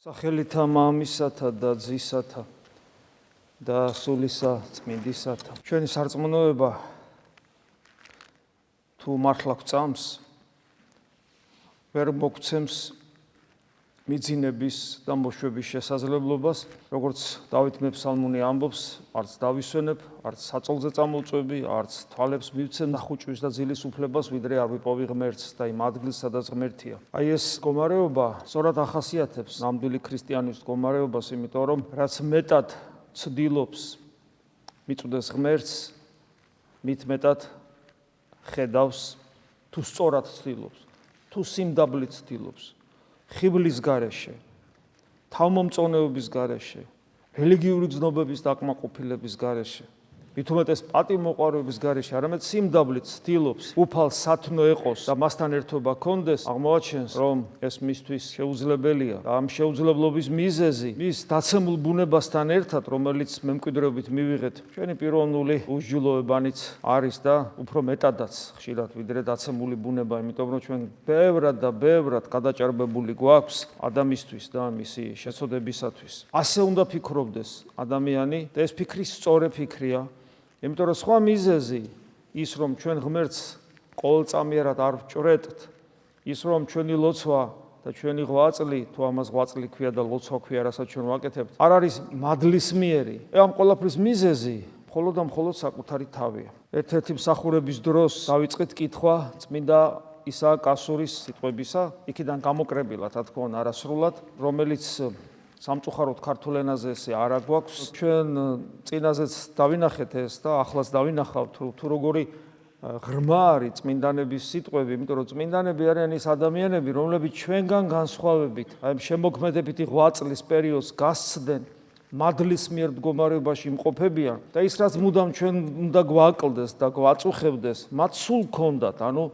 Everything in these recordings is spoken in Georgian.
სახელითა მამისათა და ძისათა და სულისა წმინდისათა. ჩვენი სარწმუნოება თუ მართლა გვწამს, ვერ მოგცემს მიძინების და მოშვების შესაძლებლობას, როგორც დავით მეფსალმუნი ამბობს, არც დავისვენებ, არც საწოლზე წამოვწვევი, არც თვალებს მივცემ ნახუჭვის და ძილის უფლებას, ვიდრე არ ვიპოვი ღმერთს და იმ ადგილს, სადაც ღმერთია. აი ეს მდგომარეობა სწორად ახასიათებს ნამდვილი ქრისტიანის მდგომარეობას, იმიტომ რომ რაც მეტად ცდილობს მიწვდეს ღმერთს, მით მეტად ხედავს თუ სწორად ცდილობს, თუ სიმდაბლით ცდილობს. ხიბლის გარეშე, თავმომწონეობის გარეშე, რელიგიური გზნობების დაკმაყოფილების გარეშე, მით უმეტეს პატივმოყვარეობის გარეშე, არამედ სიმდაბლით ცდილობს უფალ სათნო ეყოს და მასთან ერთობა ჰქონდეს, აღმოაჩენს, რომ ეს მისთვის შეუძლებელია და ამ შეუძლებლობის მიზეზი მის დაცემულ ბუნებასთან ერთად, რომელიც მემკვიდრეობით მივიღეთ, ჩვენი პიროვნული უსჯულოებანიც არის და უფრო მეტადაც ხშირად ვიდრე დაცემული ბუნება, იმიტომ რომ ჩვენ ბევრად გადაჭარბებული გვაქვს ადამიანისთვის და მისი შეცოდებისათვის. ასე უნდა ფიქრობდეს ადამიანი და ეს ფიქრი სწორი ფიქრია. იმიტომ რომ სხვა მიზეზი ის რომ ჩვენ ღმერთს ყოველწამიერად არ ვჭრეტთ, ის რომ ჩვენი ლოცვა და ჩვენი ღვაწლი, თუ ამას ღვაწლი ქვია და ლოცვა ქვია, რასაც ჩვენ ვაკეთებთ, არ არის მადლისმიერი. ამ ყველაფრის მიზეზი მხოლოდ და მხოლოდ საკუთარი თავია. ერთ-ერთი მსახურების დროს დავიწყეთ კითხვა წმინდა ისააკ ასურის სიტყვებისა, იქიდან გამოკრებილად, რა თქმა უნდა, არასრულად, რომელიც სამწუხაროდ ქართულ ენაზე ესე არა გვაქვს. ჩვენ წინაზეც დავინახეთ ეს და ახლაც დავინახავთ, თუ როგორი ღრმა არის წმინდანების სიტყვები, იმიტომ რომ წმინდანები არიან ის ადამიანები, რომლებიც ჩვენგან განსხვავებით, აი შემოქმედებითი ღვაწლის პერიოდს გასცდნენ, მადლისმიერ მდგომარეობაში იმყოფებიან და ის რაც მუდამ ჩვენ უნდა გვაკლდეს და გვაწუხებდეს, მათ სულ ჰქონდათ, ანუ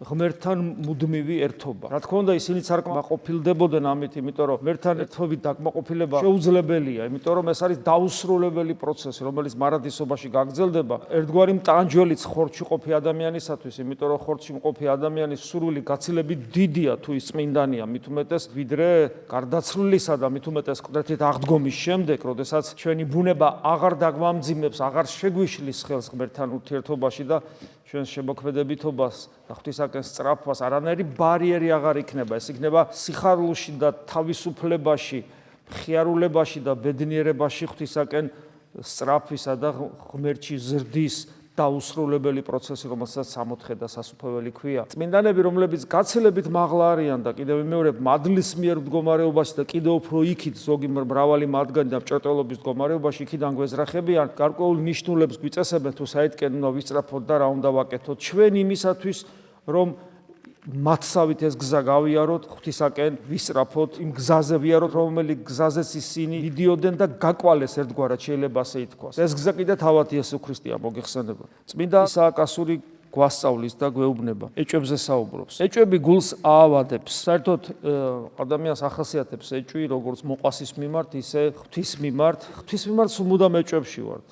ღმერთთან მუდმივი ერთობა. რა თქმა უნდა, ისინიც არ კმაყოფილდებოდნენ ამით, იმიტომ რომ ღმერთთან ერთობით დაკმაყოფილება შეუძლებელია, იმიტომ რომ ეს არის დაუსრულებელი პროცესი, რომელიც მარადისობაში გაგრძელდება. ერთგვარი მტანჯველიც ხორცში ყოფი ადამიანისათვის, იმიტომ რომ ხორცში მყოფი ადამიანის სურვილი გაცილებით დიდია თუ ის წმინდანია, მით უმეტეს ვიდრე გარდაცვლილისა და მით უმეტეს ყდრთით აღდგომის შემდეგ, როდესაც ჩვენი ბუნება აღარ დაგვამძიმებს, აღარ შეგვიშლის ხელს ღმერთთან ურთიერთობაში და ჩვენს შემოქმედებითობას და ღვთისაკენ სწრაფვას არანაირი ბარიერი აღარ იქნება. ეს იქნება სიხარულში და თავისუფლებაში, მხიარულებაში და ბედნიერებაში ღვთისაკენ სწრაფვისა და ღმერთში ზრდის დაუსრულებელი პროცესი, რომელსაც სამოთხე და სასუფეველი ქვია. წმინდანები, რომლებიც გაცილებით მაღლა არიან და კიდევ ვიმეორებ მადლისმიერ მდგომარეობაში და კიდევ უფრო იქით ზოგი მრავალი მათგანი და მჭრეტელობის მდგომარეობაში იქიდან გვეზრახებიან, გარკვეულ ნიშნულებს გვიწესებენ თუ საიდკენ უნდა ვისწრაფოთ და რა უნდა ვაკეთოთ ჩვენ იმისათვის, რომ მათსავით ეს გზა გავიაროთ, ღვთისაკენ ვისწრაფოთ, იმ გზაზე ვიაროთ, რომელიც გზაზეც ისინი მიდიოდნენ და გაკვალეს ერთგვარად, შეიძლება ასე ითქვას. ეს გზა კიდე თავად იესო ქრისტეა, მოგეხსენება. წმინდა ისააკ ასური გვასწავლის და გვეუბნება. ეჭვებზე საუბრობს. ეჭვები გულს აავადებს. საერთოდ ადამიანს ახასიათებს ეჭვი, როგორც მოყვასის მიმართ, ისე ღვთის მიმართ. ღვთის მიმართ სულ მუდამ ეჭვებში ვართ.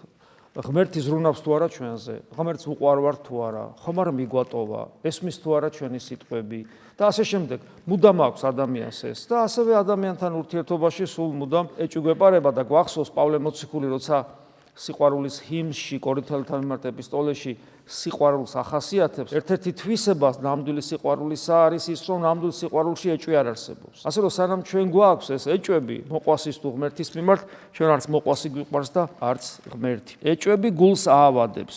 ღმერთი ზრუნავს თუ არა ჩვენზე, ღმერთს უყვარვარ თუ არა, ხომ არ მიგვატოვა, ესმის თუ არა ჩვენი სიტყვები და ასე შემდეგ. მუდამ აქვს ადამიანს ეს და ასევე ადამიანთან ურთიერთობაში სულ მუდამ ეჭვი გვეპარება და გვახსოვს პავლე მოციქული, როცა სიყვარულის ჰიმნში კორინთელთა მიმართ ეპისტოლეში სიყვარულს ახასიათებს, ერთ-ერთი თვისება ნამდვილი სიყვარულისა არის ის, რომ ნამდვილ სიყვარულში ეჭვი არ არსებობს. ასე რომ სანამ ჩვენ გვაქვს ეს ეჭვები მოყვასის თუ ღმერთის მიმართ, ჩვენ არც მოყვასი გვიყვარს და არც ღმერთი. ეჭვები გულს აავადებს.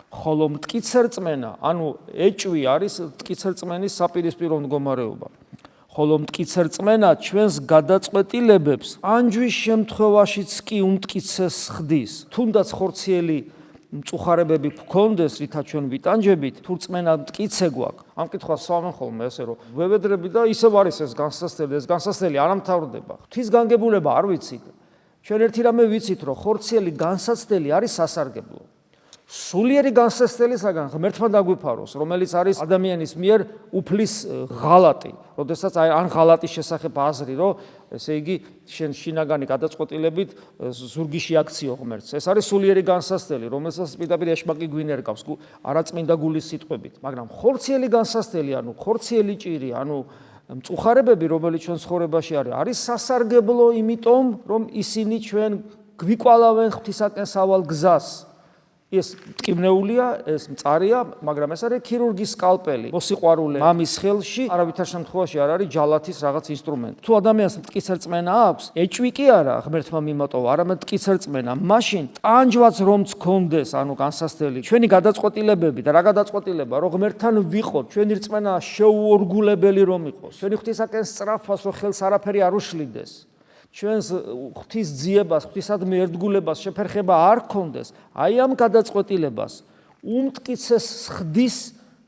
ხოლო მტკიცერწმენა, ანუ ეჭვი არის მტკიცერწმენის საპირისპირო მდგომარეობა. ხოლო მტკიცერწმენა ჩვენს გადაწყვეტილებებს ანჯვის შემთხვევაშიც კი უმტკიცეს ხდის. თუნდაც ხორციელი მწუხარებები გქონდეს, რითაც ჩვენ ვიტანჯებით, თუ რწმენა მტკიცე გვაქვს. ამ კითხვას სვამენ ხოლმე ასე რომ ვევედრები და ისევ არის ეს განსასწრელი, ეს განსასწრელი არ ამთავრდება. ღვთის განგებულება არ ვიცით. ჩვენ ერთი რამე ვიცით, რომ ხორციელი განსაცდელი არის სასარგებლო. სულიერი განსასწრელისაგან ღმერთმა დაგვიფაროს, რომელიც არის ადამიანის მიერ უფლის ღალატი. როდესაც ან ღალატის შესახებ აზრი, რომ ესე იგი შინაგანი გადაწყვეტილებით ზურგიში აქციო ღმერთს. ეს არის სულიერი განსასწრელი, რომელსაც პირდაპირ ეშმაკი გვინერგავს, არაწმინდა გულის სიტყვებით. მაგრამ ხორციელი განსასწრელი, ანუ ხორციელი ჭირი, ანუ მწუხარებები, რომელიც ჩვენ ცხოვრებაში არის სასარგებლო, იმიტომ რომ ისინი ჩვენ გვიკვალავენ ღვთისაკენ სავალ გზას. ეს მტკივნეულია, ეს მწარია, მაგრამ ეს არის ქირურგის სკალპელი. მოსიყვარულე მამის ხელში არავითარ შემთხვევაში არ არის ჯალათის რაღაც ინსტრუმენტი. თუ ადამიანს მტკიცერწმენა აქვს, ეჭვი კი არა ღმერთმა მიმატოვა, არამედ მტკიცერწმენა. მაშინ ტანჯვაც რომც გქონდეს, ანუ განსასწრელი, ჩვენი გადაწყვეტილებები და რა გადაწყვეტილება, რომ ღმერთთან ვიყოთ, ჩვენი რწმენა შეუორგულებელი რომ იყოს. ჩვენი ღვთისაკენ სწრაფას, რომ ხელს არაფერი არ უშლიდეს. ჩვენს ღვთის ძიებას, ღვთისადმი ერთგულებას შეფერხება არ გქონდეს, აი ამ გადაწყვეტილებას უმტკიცეს ხდის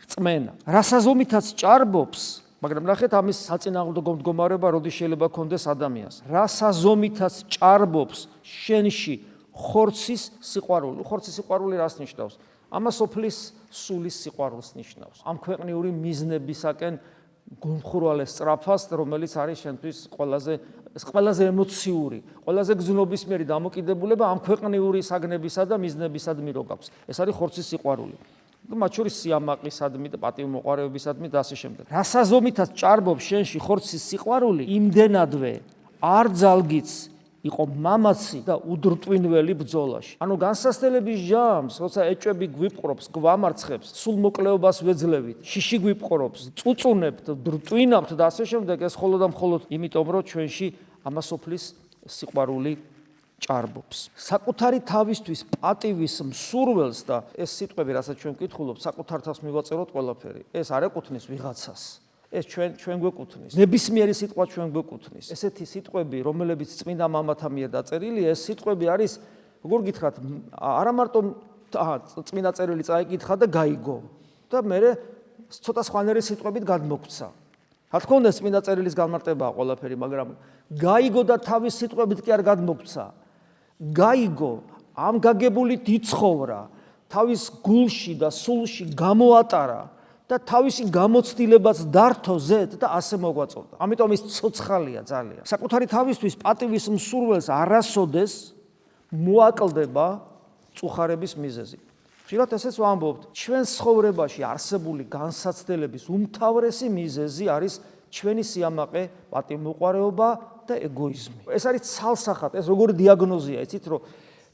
რწმენა. რასაზომითაც ჭარბობს, მაგრამ ნახეთ ამის საწინააღმდეგო მდგომარეობა როდის შეიძლება გქონდეს ადამიანს. რასაზომითაც ჭარბობს შენში ხორცის სიყვარული. ხორცის სიყვარული რას ნიშნავს? ამას სოფლის სულის სიყვარულს ნიშნავს. ამ ქვეყნიური მიზნებისაკენ გულმხურვალე სწრაფას, რომელიც არის შენთვის ყველაზე ემოციური, ყველაზე გზნობისმიერი დამოკიდებულება ამ ქვეყნიური საგნებისა და მიზნებისადმი რო გაქვს. ეს არის ხორცის სიყვარული. მათ შორის სიამაყისადმი და პატივმოყვარეობისადმი და ასე შემდეგ. რასაზომითაც ჭარბობს შენში ხორცის სიყვარული, იმდენადვე არ ძალგიც იყო მამაცი და უდრტვინველი ბრძოლაში. ანუ განსასწრების ჟამს, როცა ეჭვები გვიპყრობს, გვამარცხებს, სულ მოკლეობას ვეძლევით, შიში გვიპყრობს, წუწუნებთ, დრტვინავთ და ასე შემდეგ, ეს მხოლოდ და მხოლოდ იმიტომ, რომ ჩვენში ამასოფლის სიყვარული ჭარბობს. საკუთარი თავისთვის პატივის მსურველს და ეს სიტყვები, რასაც ჩვენ ვკითხულობთ, საკუთარ თავს მივაწეროთ ყველაფერი. ეს არ ეკუთვნის ვიღაცას. ეს ჩვენ გვეკუთვნის. ნებისმიერი სიტყვა ჩვენ გვეკუთვნის. ესეთი სიტყვები, რომლებიც წმინდა მამათა მიერ დაწერილია, ეს სიტყვები არის, როგორ გითხრათ, არა მარტო წმინდა წერილი წაიკითხა და გაიგო და მერე ცოტა სხვანაირი სიტყვებით გადმოგვცა. რა თქმა უნდა, წმინდა წერილის განმარტებაა ყველაფერი, მაგრამ გაიგო და თავის სიტყვებით კი არ გადმოგვცა. გაიგო, ამ გაგებულით იცხოვრა, თავის გულში და სულში გამოატარა და თავისი გამოცდილებაც დართო ზედ და ასე მოგვაწოდა. ამიტომ ის ცოცხალია ძალიან. საკუთარი თავისთვის პატივის მსურველს არასოდეს მოაკლდება წუხარების მიზეზი. ხშირად ესეც ვამბობთ, ჩვენს ცხოვრებაში არსებული განსაცდელების უმთავრესი მიზეზი არის ჩვენი სიამაყე, პატივმოყვარეობა და ეგოიზმი. ეს არის ცალსახად, ეს როგორი დიაგნოზია, იცით რომ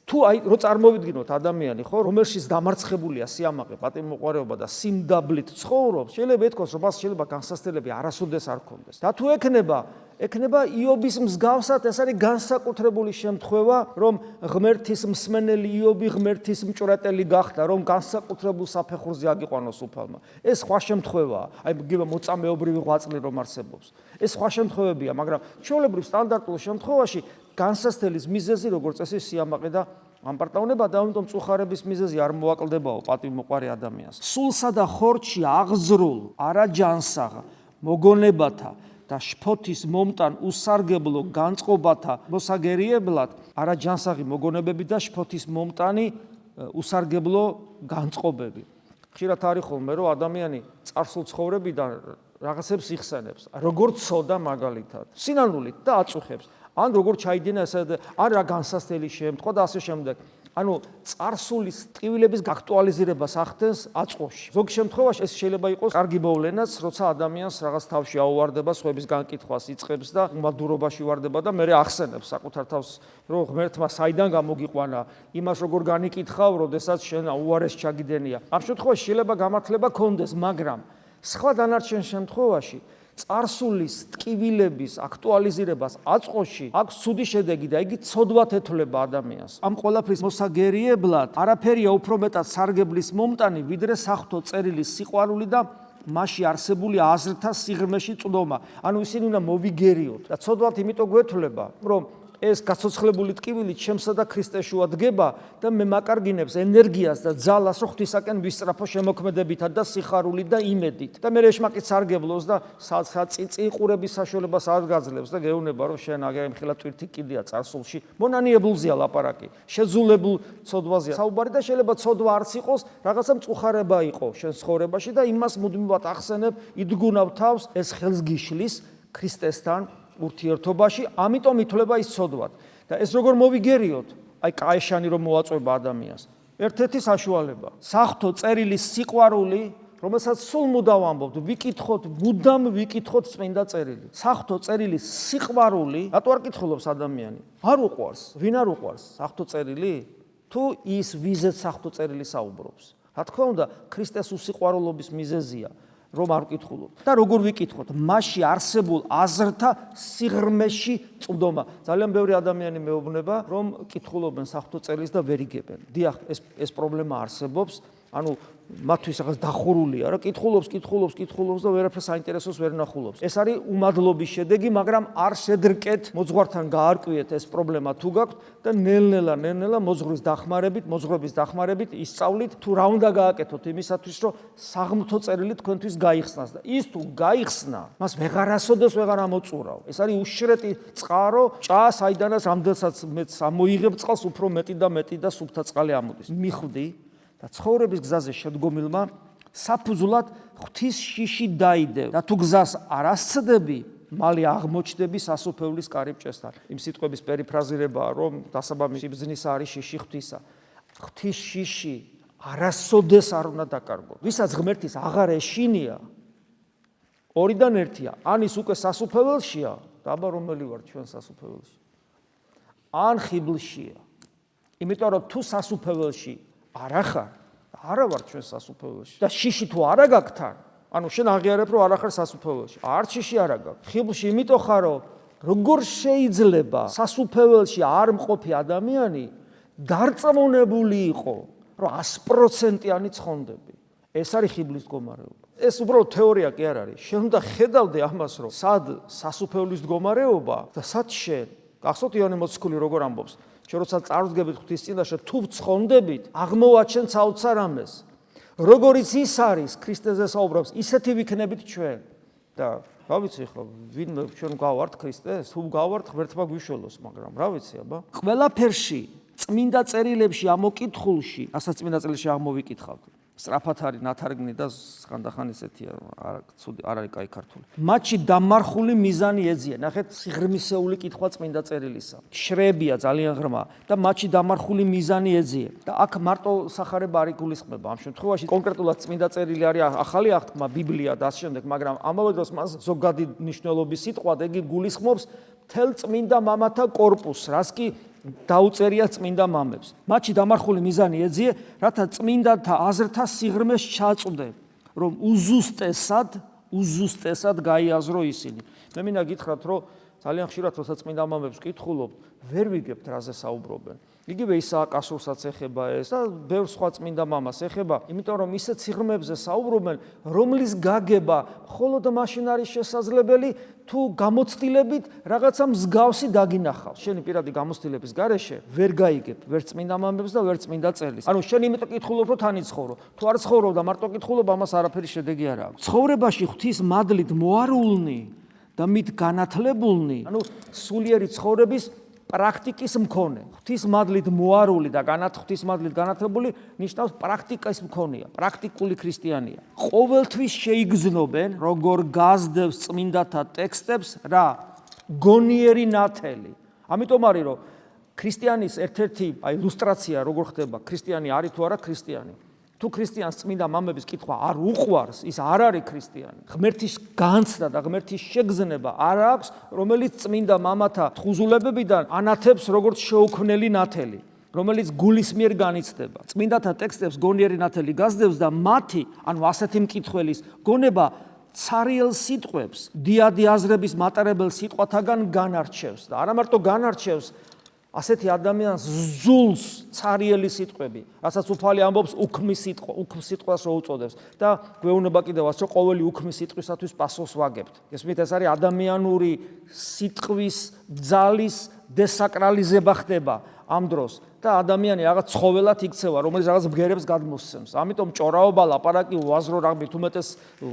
თუ რო წარმოვიდგინოთ ადამიანი, ხო, რომელშიც დამარცხებულია სიამაყე, პატივმოყვარეობა და სიმდაბლით ცხოვრობს, შეიძლება ეთქვას, რომ მას შეიძლება განსასწრებელი არასოდეს არ ქონდეს. და თუ ექნება იობის მსგავსად, ეს არის განსაკუთრებული შემთხვევა, რომ ღმერთის მსმენელი იობი ღმერთის მჭვრეტელი გახდა, რომ განსაკუთრებულ საფეხურზე აგიყვანოს უფალმა. ეს სხვა შემთხვევაა, აი მოწამეობრივი ღვაწლი რომ არსებობს. ეს სხვა შემთხვევებია, მაგრამ ჩვეულებრივ სტანდარტულ შემთხვევაში განსასწრების მიზეზი როგორც წესი სიამაყე და ამპარტავნება და ამიტომ წუხარების მიზეზი არ მოაკლდებაო პატივმოყვარე ადამიანს. სულსა და ხორცში აღზრულ, არაჯანსაღ მოგონებათა და შფოთის მომტან უსარგებლო განწყობათა მოსაგერიებლად, არაჯანსაღი მოგონებები და შფოთის მომტანი უსარგებლო განწყობები. ხშირად არის ხოლმე, რომ ადამიანი წარსულ ცხოვრებიდან რაღაცებს იხსენებს, როგორც ცოდა მაგალითად, სინანულით და აწუხებს. ან როგორ ჩაიდინა ესა ან რა განსასწრელი შემთხვევა და ასე შემდეგ. ანუ წარსულის ტკივილების გაქტუალიზირებას ახდენს აწყოში. ზოგ შემთხვევაში ეს შეიძლება იყოს კარგი მოვლენაც, როცა ადამიანს რაღაც თავში აუვარდება, სხვების განკითხვას იწყებს და უმადურობაში ვარდება და მერე ახსენებს საკუთარ თავს, რომ ღმერთმა საიდან გამოგიყვანა, იმას როგორ განიკითხავ, როდესაც შენ უარეს ჩაგიდენია. ამ შემთხვევაში შეიძლება გამართლება გქონდეს, მაგრამ სხვა დანარჩენ შემთხვევაში წარსულის ტკივილების აქტუალიზირებას აწყოში აქვს ცუდი შედეგი და იგი ცოდვად ეთვლება ადამიანს. ამ ყველაფრის მოსაგერიებლად არაფერია უფრო მეტად სარგებლის მომტანი, ვიდრე საღვთო წერილის სიყვარული და მასში არსებული აზრთა სიღრმეში წვდომა. ანუ ისინი უნდა მოვიგერიოთ და ცოდვად იმიტომ გვეთვლება, რომ ეს გაცოცხლებული ტკივილი ჩემსა და ქრისტეს შუა დგება და მე მაკარგინებს ენერგიას და ძალას, რომ ღვთისაკენ ვისწრაფო შემოქმედებითა და სიხარულით და იმედით. და მე ეშმაკი სარგებლოს და წიყურების საშუალებას არ გაძლევს და გეუბნება, რომ შენ აგერ მხილად ტვირთი კიდია წარსულში, მონანიებულზია ლაპარაკი, შეძულებულ ცოდვაზეა საუბარი და შეიძლება ცოდვა არც იყოს, რაღაცა მწუხარება იყო შენ ცხოვრებაში და იმას მუდმივად ახსენებ, იდგუნავ თავს, ეს ხელს გიშლის ქრისტესთან ურთიერთობაში, ამიტომ ითვლება ის ცოდვად. და ეს როგორ მოვიგერიოთ? აი კაეშანი რომ მოაწვება ადამიანს. ერთ-ერთი საშუალება. საღვთო წერილის სიყვარული რომელსაც სულ მუდამ ამბობთ, ვიკითხოთ, მუდამ ვიკითხოთ წმინდა წერილი. საღვთო წერილის სიყვარული, რატო არ კითხულობს ადამიანი? არ უყვარს, ვინ არ უყვარს საღვთო წერილი? თუ ის ვიზეთ საღვთო წერილი საუბრობს. რა თქმა უნდა, ქრისტეს უსიყვარულობის მიზეზია, რომ არ ვკითხულობ. და როგორ ვიკითხოთ? მასში არსებულ აზრთა სიღრმეში წვდომა. ძალიან ბევრი ადამიანი მეუბნება, რომ კითხულობენ საღვთო წერილს და ვერ იგებენ. დიახ, ეს პრობლემა არსებობს. ანუ მათთვის რაღაც დახურულია, რა კითხულობს და ვერაფერს საინტერესოს ვერ ნახულობს. ეს არის უმადლობის შედეგი, მაგრამ არ შედრკეთ მოძღვართან გაარკვიეთ ეს პრობლემა თუ გაქვთ და ნელ-ნელა მოძღვრის დახმარებით ისწავლით თუ რა უნდა გააკეთოთ იმისათვის, რომ საღმრთო წერილი თქვენთვის გაიხსნას და ის თუ გაიხსნა, მას ვეღარასოდეს ვეღარ ამოწურავ. ეს არის უშრეტი წყარო, ჭა საიდანაც რამდენსაც მეც ამოიღებ წყალს, უფრო მეტი და სუფთა წყალი ამოდის. მიხვდი და ცხოვრების გზაზე შედგომილმა საფუძვლად ღვთის შიში დაიდევ და თუ გზას არ ასცდები, მალე აღმოჩნდები სასუფეველის კარიბჭესთან. იმ სიტყვების პერიფრაზირებაა, რომ დასაბამისი ბრძნისა არის შიში ღვთისა. ღვთის შიში არასოდეს არ უნდა დაკარგო. ვისაც ღმერთის აღარ ეშინია, ორიდან ერთია, ან ის უკვე სასუფეველშია, დაბა რომელი ვარ ჩვენ სასუფეველში, ან ხიბლშია. იმიტომ რომ თუ სასუფეველში არა ხარ, არა ვარ ჩვენ სასუფეველში. და შიში თუ არა გაქვს თან, ანუ შენ აღიარებ რომ არა ხარ სასუფეველში. არც შიში არა გაქვს. ხიბლში იმიტომ ხარ, რომ როგორ შეიძლება სასუფეველში არ მყოფი ადამიანი დარწმუნებული იყო, რომ 100%-იანი ცხონდები. ეს არის ხიბლის მდგომარეობა. ეს უბრალოდ თეორია კი არ არის. შენ უნდა ხედავდე ამას, რომ სად სასუფეველის მდგომარეობა და სად შენ. გახსოვთ იონე მოციქული როგორ ამბობს? როცა წარუდგებით ღვთის წინაშე თუ ვცხონდებით, აღმოვაჩენთ საოცარ ამეს. როგორიც ის არის, ქრისტეზე საუბრობს, ისეთი ვიქნებით ჩვენ. და რა ვიცი ხო, ვინმე ჩვენ გავართ ქრისტეს, თუ გავართ ღმერთმა გვიშველოს, მაგრამ რა ვიცი, აბა. ყველაფერში, წმინდა წერილებში ამოკითხულში, რასაც წმინდა წერილში აღმოვიკითხავთ. სწრაფად არის ნათარგმნი და ხანდახან ისეთია, არ არის კაი ქართული. მათში დამარხული მიზანი ეძია. ნახეთ, სიღრმისეული კითხვა წმინდა წერილისა. შრეებია ძალიან ღრმა და მათში დამარხული მიზანი ეძია. და აქ მარტო სახარება არ იგულისხმება. ამ შემთხვევაში კონკრეტულად წმინდა წერილი არის ახალი აღთქმა, ბიბლია და ამ შემდეგ, მაგრამ ამავე დროს მას ზოგადი მნიშვნელობის სიტყვა და იგი გულისხმობს მთელ წმინდა მამათა კორპუსს, რაც კი დაუწერია წმინდა მამებს. მათში დამარხული მიზანი ეძიე, რათა წმინდათა აზრთა სიღრმეს ჩაწვდე, რომ უზუსტესად გაიაზრო ისინი. მე მინდა გითხრათ, რომ ძალიან ხშირად როცა წმინდა მამებს ვკითხულობ, ვერ ვიგებთ რაზე საუბრობენ. იგივე ისააკ ასურსაც ეხება ეს და ბევრ სხვა წმინდა მამას ეხება, იმიტომ რომ ისეთ სიღრმეებზე საუბრობენ, რომლის გაგება მხოლოდ მაშინ არის შესაძლებელი, თუ გამოცდილებით რაღაცა მსგავსი დაგინახავს. შენი პირადი გამოცდილების გარეშე ვერ გაიგებ ვერ წმინდა მამებს და ვერ წმინდა წერილს. ანუ შენ იმიტომ კითხულობ, რომ თან იცხოვრო. თუ არ ცხოვრობ და მარტო კითხულობ, ამას არაფერი შედეგი არ აქვს. ცხოვრებაში ღვთის მადლით მოარულნი და მით განათლებულნი, ანუ სულიერი ცხოვრების პრაქტიკის მქონე. ღვთის მადლით მოარული და ღვთის მადლით განათლებული ნიშნავს პრაქტიკის მქონეა, პრაქტიკული ქრისტიანია. ყოველთვის შეიგრძნობენ, როგორ გაზდევს წმინდათა ტექსტებს რა გონიერი ნათელი. ამიტომ არის, რომ ქრისტიანის ერთ-ერთი ილუსტრაცია როგორ ხდება ქრისტიანი არის თუ არა ქრისტიანი. თუ ქრისტიანს წმინდა მამების კითხვა არ უყვარს, ის არ არის ქრისტიანი. ღმერთის განცდა და ღმერთის შეგზნება არ აქვს, რომელიც წმინდა მამათა თხუზულებებიდან ანათებს როგორც შეუქმნელი ნათელი, რომელიც გულის მიერ განიცდება. წმინდათა ტექსტებს გონიერი ნათელი გაზდევს და მათი, ანუ ასეთი მკითხველის გონება ცარიელ სიტყვებს, დიადი აზრების მატარებელ სიტყვათაგან განარჩევს და არა მარტო განარჩევს, ასეთი ადამიანს ზულს ცარიელი სიტყვები, რასაც უფალი ამბობს უქმის სიტყვას რო უწოდებს და გვეუბნება კიდევ ასე, რომ ყოველი უქმის სიტყვისათვის პასუხს ვაგებთ. ესმით, ეს არის ადამიანური სიტყვის ძალის დესაკრალიზება ხდება ამ დროს და ადამიანი რაღაც ცხოველად იქცევა, რომელიც რაღაც ბგერებს გადმოსცემს. ამიტომ ჭორაობა, ლაპარაკი, უაზრო რა მით უმეტეს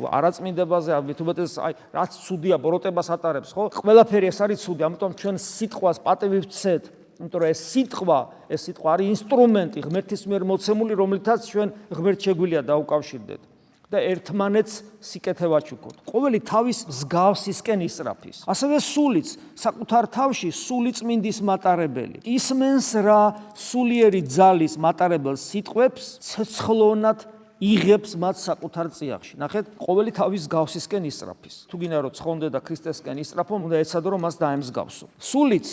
არაწმინდებაზე, მით უმეტეს რაც ცუდია ბოროტებას ატარებს, ხო? ყველაფერი ეს არის ცუდი, ამიტომ ჩვენ სიტყვას პატივი ვცეთ. იმიტომ რომ ეს სიტყვა არის ინსტრუმენტი ღმერთის მიერ მოცემული, რომლითაც ჩვენ ღმერთ შეგვიძლია დაუკავშირდეთ და ერთმანეთს სიკეთე ვაჩუქოთ. ყოველი თავის მსგავსისკენ ისწრაფის. ასევე სულიც საკუთარ თავში სული წმინდის მატარებელი. ისმენს რა სულიერი ძალის მატარებელ სიტყვებს ცეცხლოვნად იღებს მათ საკუთარ წიაღში. ნახეთ, ყოველი თავის გავსისკენ ისწრაფის. თუ გინდა რომ ცხონდე და ქრისტესკენ ისწრაფო, უნდა ეცადო რომ მას დაემსგავსო. სულიც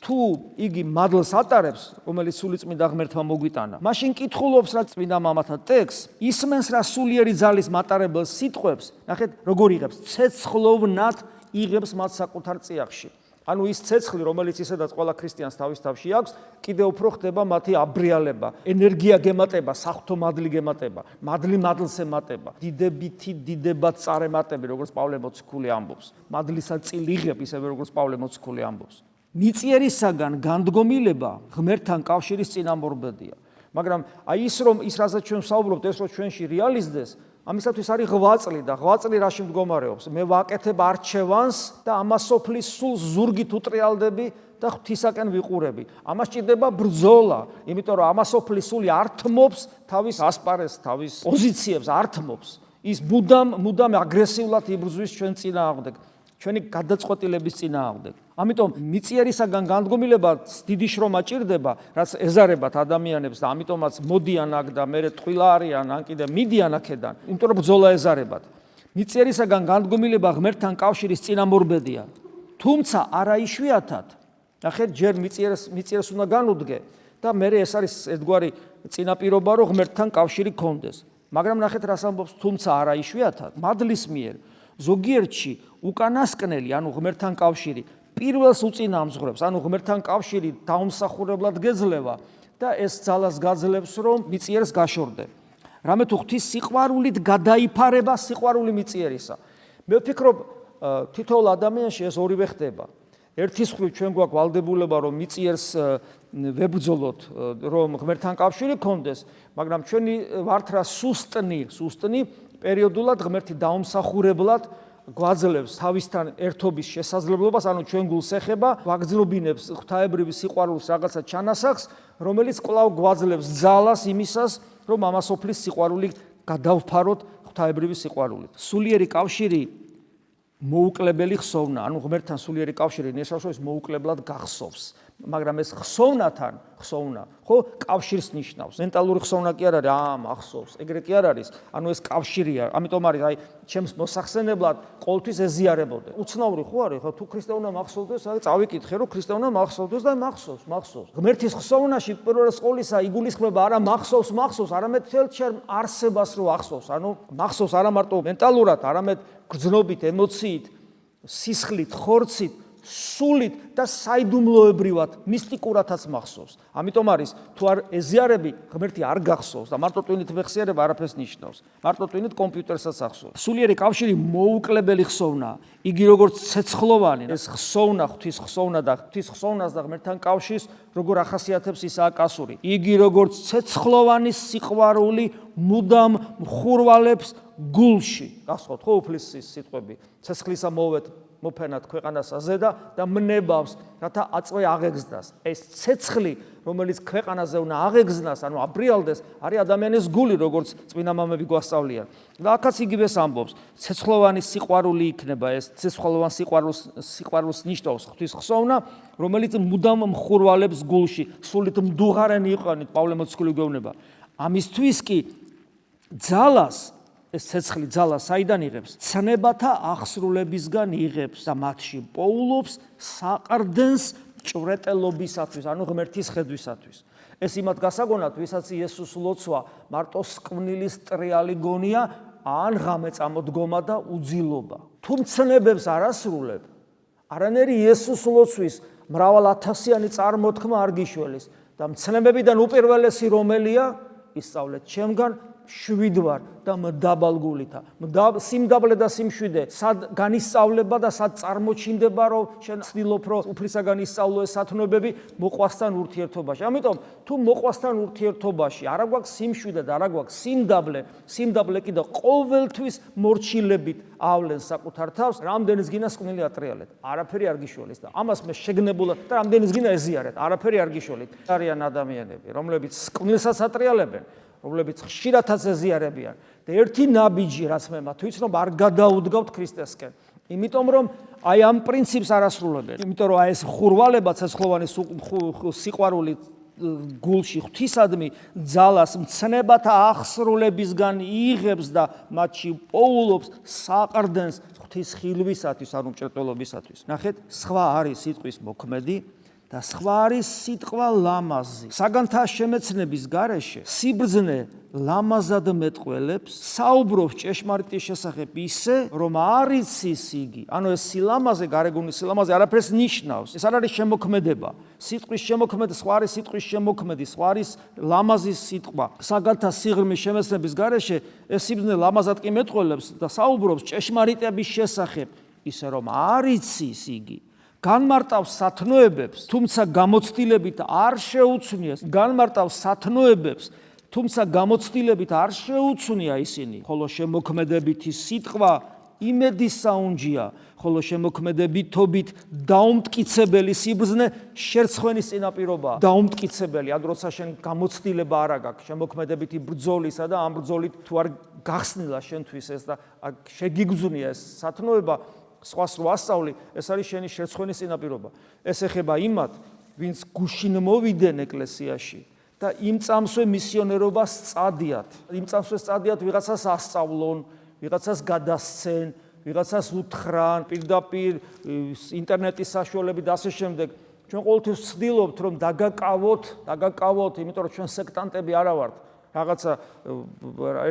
თუ იგი მადლს ატარებს, რომელიც სულიწმინდა ღმერთმა მოგვიტანა, მაშინ კითხულობს რა წმინდა მამათა ტექსტს, ისმენს რა სულიერი ძალის მატარებელ სიტყვებს, ნახეთ, როგორ იღებს, ცეცხლოვნად იღებს მათ საკუთარ წიაღში. ანუ ის ცეცხლი, რომელიც ისედაც ყველა ქრისტიანს თავის თავში აქვს, კიდევ უფრო ხდება მათი აბრიალება, ენერგია გემატება, საღვთო მადლი გემატება, მადლი მადლს ემატება, დიდებითი დიდებად წარემატები, როგორც პავლე მოციქული ამბობს. მადლისა წილ იღებ, ისევე როგორც პავლე მოციქული ამბობს. მიწიერისაგან განდგომილება ღმერთთან კავშირის წინამორბედია. მაგრამ აი ის რასაც ჩვენ ვსაუბრობთ, ეს რომ ჩვენში რეალიზდეს, ამისათვის არის ღვაწლი და ღვაწლი რაში მდგომარეობს? მე ვაკეთებ არჩევანს და ამასოფლის სულ ზურგით უტრიალდები და ღვთისაკენ ვიყურები. ამას ჭირდება ბრძოლა, იმიტომ რომ ამასოფლის სული ართმობს თავის ასპარეზს, თავის პოზიციებს ართმობს. ის მუდამ აგრესიულად იბრძვის ჩვენ წინააღმდეგ, ჩვენი გადაწყვეტილების წინააღმდეგ. ამიტომ მიწიერისაგან განდგომილება დიდი შრომა ჭირდება, რაც ეზარებათ ადამიანებს და ამიტომაც მოდიან აქ და მერე ტყვილა არიან, ან კიდე მიდიან აქედან, იმიტომ რომ ბრძოლა ეზარებათ. მიწიერისაგან განდგომილება ღმერთთან კავშირის წინამორბედია. თუმცა არა იშვიათად. ნახეთ, ჯერ მიწიერს უნდა განუდგე და მერე ეს არის ერთგვარი წინაპირობა, რომ ღმერთთან კავშირი გქონდეს. მაგრამ ნახეთ, რას ამბობს, თუმცა არა იშვიათად. მადლის მიერ ზოგიერთში უკანასკნელი, ანუ ღმერთთან კავშირი პირველს უწინააღმდეგებს, ანუ ღმერთთან კავშირი დაუმსახურებლად გეძლევა და ეს ძალას გაძლევს, რომ მიწიერს გაშორდე. რამე თუ ღვთის სიყვარულით გადაიფარება სიყვარული მიწიერისა. მე ვფიქრობ, თითოეულ ადამიანში ეს ორივე ხდება. ერთის მხრივ ჩვენ გვაქვს ვალდებულება, რომ მიწიერს ვებრძოლოთ, რომ ღმერთთან კავშირი გქონდეს, მაგრამ ჩვენი ვართ რა სუსტნი პერიოდულად ღმერთი დაუმსახურებლად გვაძლევს თავისთან ერთობის შესაძლებლობას, ანუ ჩვენ გულს ეხება, ვაგრძნობინებს ღვთაებრივი სიყვარულის რაღაცა ჩანასახს, რომელიც კვლავ გვაძლევს ძალას იმისას, რომ ამასოფლის სიყვარული გადავფაროთ ღვთაებრივი სიყვარულით. სულიერი კავშირი მოუკლებელი ხსოვნა, ანუ ღმერთთან სულიერი კავშირი ნესავსოს მოუკლებლად გახსოვს. მაგრამ ეს ხსოვნათან, ხო, კავშირს ნიშნავს. მენტალური ხსოვნა კი არ არის, ახსოვს, ეგრე კი არ არის. ანუ ეს კავშირია. ამიტომ არის, აი, ჩემს მოსახსენებლად ყოველთვის ეზიარებოდე. უცნაური ხო არის, ხო, თუ ქრისტეუნა მახსოვდეს, აი, წავიკითხე, რომ ქრისტეუნა მახსოვდეს და მახსოვს. ღმერთის ხსოვნაში პირველ ყოვლისა იგულისხმება არა მახსოვს, არამედ თელ ჩემ არსებას რო ახსოვს. ანუ მახსოვს არა მარტო მენტალურად, არამედ გრძნობით, ემოციით, სისხლით, ხორცით, სულით და საიდუმლოებრივად, მისტიკურადაც მახსოვს. ამიტომ არის, თუ არ ეზიარები, ღმერთი არ გახსოვს და მარტო ტვინით მეხსიერება არაფერს ნიშნავს. მარტო ტვინით კომპიუტერსაც ახსოვს. სულიერი კავშირი მოუკლებელი ხსოვნაა. იგი როგორც ცეცხლოვანი, ეს ხსოვნა, ღვთის ხსოვნა და ღვთის ხსოვნას და ღმერთთან კავშირს, როგორ ახასიათებს ისაა კასური. იგი როგორც ცეცხლოვანი სიყვარული მუდამ მხურვალებს გულში. გასხოთ ხო უფლის სიტყვები. ცეცხლისა მოვეთ მოფენად ქვეყანასა ზედა და მნებავს, რათა აწვე აღეგზნას. ეს ცეცხლი, რომელიც ქვეყანაზე უნდა აღეგზნას, ანუ აბრიალდეს, არის ადამიანის გული, როგორც წმინდა მამები გვასწავლიან. და აქაც იგივეს ამბობს, ცეცხლოვანი სიყვარული იქნება, ეს ცეცხლოვან სიყვარულს ნიშნავს ღვთის ხსოვნა, რომელიც მუდამ მხურვალებს გულში, სულით მდუღარენი იყვანით, პავლე მოციქული გვეუბნება. ამისთვის კი ძალას ეს ცეცხლი ძალა საიდან იღებს? ცნებათა აღსრულებისგან იღებს და მათში პოულობს საყრდენს ჭვრეტელობისათვის, ანუ ღმერთის ხედვისათვის. ეს იმათ გასაგონად, ვისაც იესოს ლოცვა მარტო სკვნილის ტრიალი გონია, ან ღამე წამოდგომა და უძილობა. თუ მცნებებს არ ასრულებ, არანერი იესოს ლოცვის მრავალათასიანი წარმოთქმა არ გიშველის და მცნებებიდან უპირველესი რომელია? ისწავლეთ ჩემგან, შვიდ ვარ და მდაბალ გულითა. სიმდაბლე და სიმშვიდე, სად განისწავლება და სად წარმოჩინდება, რომ შენ ცდილობ, რომ უფლისაგან ისწავლო ეს სათნოებები მოყვასთან ურთიერთობაში. ამიტომ თუ მოყვასთან ურთიერთობაში არა გვაქვს სიმშვიდე და არა გვაქვს სიმდაბლე კიდე ყოველთვის მორჩილებით ავლენს საკუთარ თავს, რამდენის გინდა სკვნილი ატრიალეთ. არაფერი არ გიშველის და ამას მე შეგნებულად და რამდენის გინდა ეზიარეთ. არაფერი არ გიშველით. არიან ადამიანები, რომლებიც სკვნილსაც ატრიალებენ, რომლებიც ხშირადაც ეზიარებიან და ერთი ნაბიჯი, რაც მე მათ ვიცნობ, არ გადაუდგავთ ქრისტესკენ. იმიტომ რომ აი ამ პრინციპს არ ასრულებენ. იმიტომ რომ აი ეს ხურვალება, ცეცხლოვანი სიყვარული გულში ღვთისადმი ძალას მცნებათა აღსრულებისგან იღებს და მათში პოულობს საყრდენს ღვთის ხილვისათვის, ანუ მჭრეტველობისათვის. ნახეთ, სხვა არის სიტყვის მოქმედი და სხვა არის სიტყვა ლამაზი. საგანთა შემეცნების გარეშე სიბრძნე ლამაზად მეტყველებს, საუბრობს ჭეშმარიტის შესახებ ისე, რომ არ იცის იგი. ანუ ეს სილამაზე, გარეგუნის სილამაზე არაფერს ნიშნავს. ეს არ არის შემოქმედება. სიტყვის შემოქმედი, სხვა არის სიტყვის შემოქმედი, სხვა არის ლამაზის სიტყვა. საგანთა სიღრმის შემეცნების გარეშე ეს სიბრძნე ლამაზად კი მეტყველებს და საუბრობს ჭეშმარიტების შესახებ, ისე რომ არ იცის იგი. განმარტავს სათნოებებს, თუმცა გამოცდილებით არ შეუცვლიეს. განმარტავს სათნოებებს, თუმცა გამოცდილებით არ შეუცვნია ისინი. ხოლო შემოქმედებითი სიტყვა იმედის საუნჯია, ხოლო შემოქმედებითობით დაუმტკიცებელი სიბრძნე შერცხვენის წინაპირობაა. დაუმტკიცებელი, ან როცა შენ გამოცდილება არ აქვს შემოქმედებითი ბრძოლისა და ამ ბრძოლით თუ არ გახსნილა შენთვის ეს და შეგიგზუნია ეს სათნოება, სხვას რო ასწავლი, ეს არის შენი შერცხვენის წინაპირობა. ეს ეხება იმათ, ვინც გუშინ მოვიდნენ ეკლესიაში და იმ წამსვე მისიონერობას წადიათ. იმ წამსვე წადიათ ვიღაცას ასწავლონ, ვიღაცას გადასცენ, ვიღაცას უთხრან, პირდაპირ ინტერნეტის საშუალებით და ასე შემდეგ. ჩვენ ყოველთვის ვცდილობთ, რომ დაგაკავოთ, იმიტომ რომ ჩვენ სექტანტები არა ვართ. რაღაცა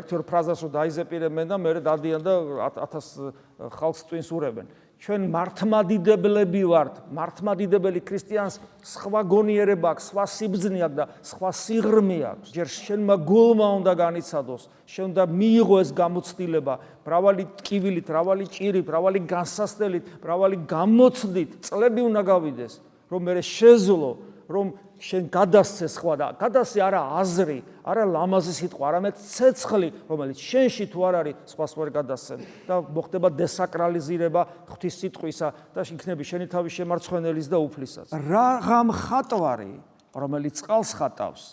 ერთ-ორ ფრაზას რო დაიზეპირებენ და მერე დადიან და 1000 ხალხს ტვინს ურევენ. ჩვენ მართლმადიდებლები ვართ, მართლმადიდებელი ქრისტიანს სხვა გონიერება აქვს, სხვა სიბრძნე აქვს და სხვა სიღრმე აქვს. ჯერ შენმა გულმა უნდა განიცადოს, შენ უნდა მიიღო ეს გამოცდილება, მრავალი ტკივილით, მრავალი ჭირით, მრავალი განსასწრებით, მრავალი გამოცდით, წლები უნდა გავიდეს, რომ მერე შეძლო, რომ შენ გადასცე სხვა და გადასცე არა აზრი, არა ლამაზი სიტყვა, არამედ ცეცხლი, რომელიც შენში თუ არ არის, სხვას ვერ გადასცენ და მოხდება დესაკრალიზირება ღვთის სიტყვისა და იქნები შენი თავის შემარცხვენელის და უფლისაც. რაღა მხატვარი, რომელიც წყალს ხატავს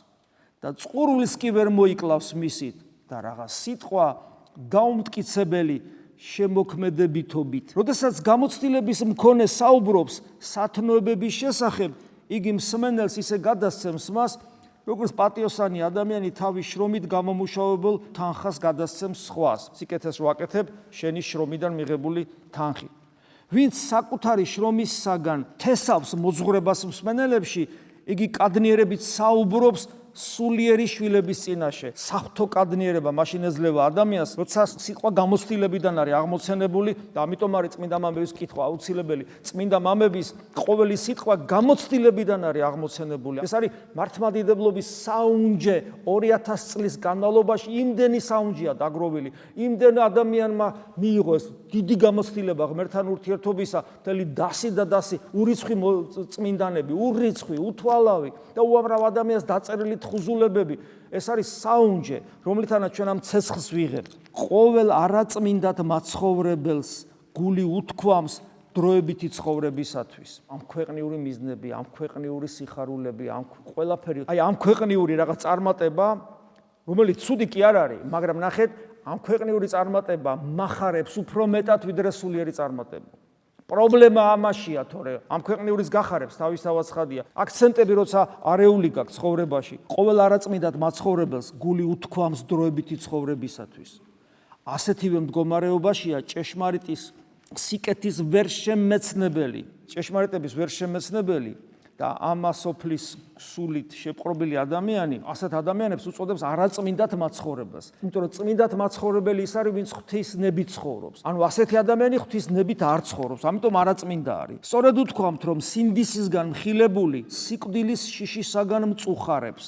და წყურვილს კი ვერ მოიკლავს მისით და რაღა სიტყვა დაუმტკიცებელი შემოქმედებითობით. როდესაც გამოცდილების მქონე საუბრობს სათნოებების შესახებ, იგი მსმენელს ისე გადასცემს მას, როგორც პატიოსანი ადამიანი თავის შრომით გამომუშავებელ თანხას გადასცემს სხვას. სიკეთეს რო აკეთებ, შენი შრომიდან მიღებული თანხი. ვინც საკუთარი შრომისაგან თესავს მოძღვრებას მსმენელებში, იგი კადნიერებით საუბრობს სულიერი შვილების წინაშე. საღვთო კადნიერება მაშინ ეძლევა ადამიანს, როცა სიტყვა გამოცდილებიდან არის აღმოცენებული და ამიტომ არის წმინდა მამების კითხვა აუცილებელი. წმინდა მამების ყოველი სიტყვა გამოცდილებიდან არის აღმოცენებული. ეს არის მართლმადიდებლობის საუნჯე 2000 წლის განმავლობაში იმდენი საუნჯეა დაგროვილი. იმდენ ადამიანმა მიიღო ეს დიდი გამოცდილება ღმერთთან ურთიერთობისა, მთელი დასი და დასი, ურიცხვი წმინდანები, ურიცხვი, უთვალავი და უამრავ ადამიანს დაწერილი ხუზულებები. ეს არის საუნჯე, რომლითანაც ჩვენ ამ ცეცხლს ვიღებთ. ყოველ არაწმინდად მაცხოვრებელს გული უთქვამს დროებითი ცხოვრებისათვის. ამ ქვეყნიური მიზნები, ამ ქვეყნიური სიხარულები, ამ ყველაფერი, აი ამ ქვეყნიური რაღაც წარმატება, რომელიც ცუდი კი არ არის, მაგრამ ნახეთ, ამ ქვეყნიური წარმატება მახარებს უფრო მეტად ვიდრე სულიერი წარმატება. პრობლემა ამაშია, თორე ამ ქვეყნიურის გახარებს თავისთავად ცხადია. აქცენტები როცა არეული გაქვს ცხოვრებაში, ყოველ არაწმინდად მაცხოვრებელს გული უთქვამს დროებითი ცხოვრებისათვის. ასეთივე მდგომარეობაშია ჭეშმარიტის სიკეთის ვერშემეცნებელი, ჭეშმარიტების ვერშემეცნებელი და ამასოფლის სულით შეპყრობილი ადამიანი, ასეთ ადამიანებს უწოდებს არაწმინდად მაცხოვრებელს. იმიტომ რომ წმინდად მაცხოვრებელი ის არის, ვინც ღვთისნებით ცხოვრობს. ანუ ასეთი ადამიანი ღვთისნებით არ ცხოვრობს, ამიტომ არაწმინდა არის. სწორედ უთქვამთ, რომ სინდისისგან მხილებული სიკვდილის შიშისაგან მწუხარებს.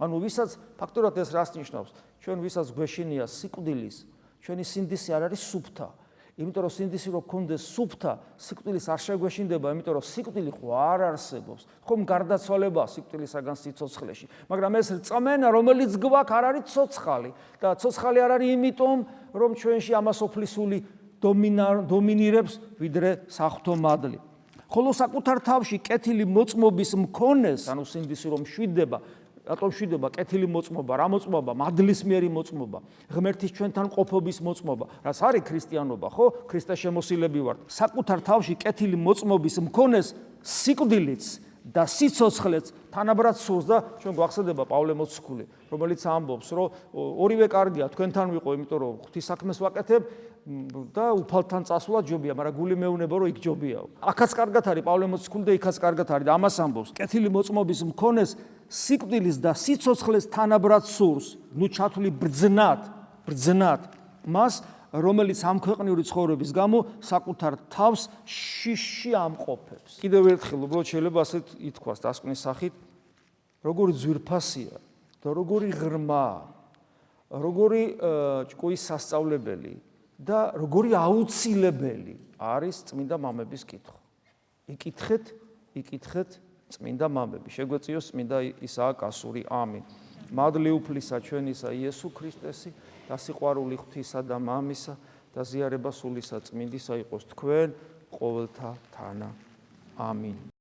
ანუ ვისაც ფაქტურად ეს რას ნიშნავს? ჩვენ ვისაც გვეშინია სიკვდილის, ჩვენი სინდისი არ არის სუფთა. იმიტომ რომ სინდისი რო გქონდეს სუფთა, სიკვდილის არ შეგვეშინდება, იმიტომ რომ სიკვდილი ხო არ არსებობს. ხომ გარდაცვალებაა სიკვდილისაგან სიცოცხლეში. მაგრამ ეს წმენა, რომელიც გვაქვს, არ არის ცოცხალი და ცოცხალი არ არის იმიტომ, რომ ჩვენში ამასოფლისული დომინირებს ვიდრე საღვთო მადლი. ხოლო საკუთარ თავში კეთილი მოწმობის მქონეს, ანუ სინდისი რომ მშვიდება, რატომ მშვიდება? კეთილი მოწმობა, რა მოწმობა? მადლისმიერი მოწმობა, ღმერთის ჩვენთან ყოფობის მოწმობა, რაც არის ქრისტიანობა, ხო? ქრისტეს შემოსილები ვართ. საკუთარ თავში კეთილი მოწმობის მქონეს სიკვდილიც და სიცოცხლეც თანაბრად სურს და ჩვენ გვახსენდება პავლე მოციქული, რომელიც ამბობს, რომ ორივე კარგია, თქვენთან ვიყო, იმიტომ რომ ღვთისაქმეს ვაკეთებ და უფალთან წასვლა ჯობია, მაგრამ გული მეუბნება, რომ იქ ჯობიაო. აქაც კარგად არის პავლე მოციქული და იქაც კარგად არის და ამას ამბობს. კეთილი მოწმობის მქონეს სიკვდილის და სიცოცხლეს თანაბრად სურს, ნუ ჩათვლი ბრძნად მას, რომელიც ამ ქვეყნიური ცხოვრების გამო საკუთარ თავს შიშში ამყოფებს. კიდევ ერთხელ უბრალოდ შეიძლება ასეთ ითქვას დასკვნის სახით, როგორი ძვირფასია და როგორი ღრმაა, როგორი ჭკუის სასწავლებელი და როგორი აუცილებელი არის წმინდა მამების კითხვა. იკითხეთ წმინდა მამები. შეგვეციოს წმინდა ისააკ ასური. ამინ. მადლი უფლისა ჩვენისა იესო ქრისტესი და სიყვარული ღვთისა და მამისა და ზიარება სულისა წმინდისა იყოს თქვენ ყოველთა თანა. ამინ.